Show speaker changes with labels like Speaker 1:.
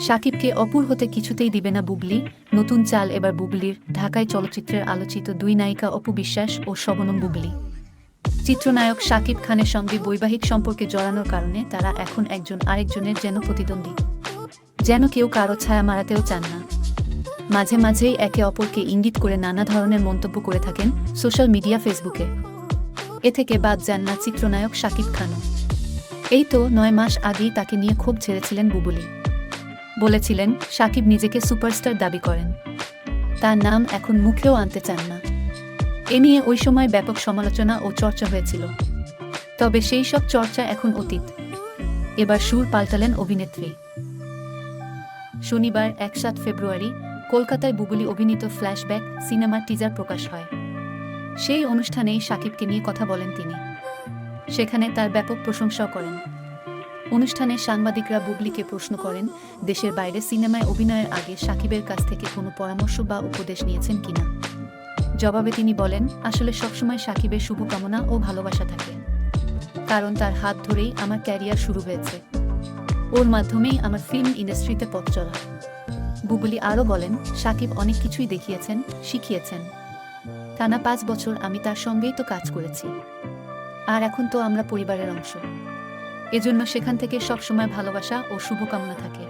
Speaker 1: শাকিবকে অপুর হতে কিছুতেই দিবে না বুবলি। নতুন চাল এবার বুবলির। ঢাকায় চলচ্চিত্রের আলোচিত দুই নায়িকা অপু বিশ্বাস ও শবনম বুবলি। চিত্রনায়ক শাকিব খানের সঙ্গে বৈবাহিক সম্পর্কে জড়ানোর কারণে তারা এখন একজন আরেকজনের যেন প্রতিদ্বন্দ্বী। যেন কেউ কারো ছায়া মারাতেও চান না। মাঝে মাঝেই একে অপরকে ইঙ্গিত করে নানা ধরনের মন্তব্য করে থাকেন সোশ্যাল মিডিয়া, ফেসবুকে। এ থেকে বাদ যান না চিত্রনায়ক শাকিব খানও। এই তো ৯ মাস আগেই তাকে নিয়ে ক্ষোভ ঝেড়েছিলেন বুবলি। বলেছিলেন শাকিব নিজেকে সুপারস্টার দাবি করেন, তার নাম এখন মুখেও আনতে চান না। এ নিয়ে ওই সময় ব্যাপক সমালোচনা ও চর্চা হয়েছিল। তবে সেই সব চর্চা এখন অতীত। এবার সুর পাল্টালেন অভিনেত্রী। শনিবার ৭ ফেব্রুয়ারি কলকাতায় বুবলি অভিনীত ফ্ল্যাশব্যাক সিনেমার টিজার প্রকাশ হয়। সেই অনুষ্ঠানেই শাকিবকে নিয়ে কথা বলেন তিনি। সেখানে তার ব্যাপক প্রশংসাও করেন। অনুষ্ঠানে সাংবাদিকরা বুবলিকে প্রশ্ন করেন দেশের বাইরে সিনেমায় অভিনয়ের আগে শাকিবের কাছ থেকে কোনো পরামর্শ বা উপদেশ নিয়েছেন কিনা। জবাবে তিনি বলেন, আসলে সবসময় শাকিবের শুভকামনা ও ভালোবাসা থাকে, কারণ তার হাত ধরেই আমার ক্যারিয়ার শুরু হয়েছে। ওর মাধ্যমেই আমার ফিল্ম ইন্ডাস্ট্রিতে পথ চলা। বুবলি আরও বলেন, শাকিব অনেক কিছুই দেখিয়েছেন, শিখিয়েছেন। টানা ৫ বছর আমি তার সঙ্গেই তো কাজ করেছি, আর এখন তো আমরা পরিবারের অংশ। এজন্য সেখান থেকে সবসময় ভালোবাসা ও শুভকামনা থাকে।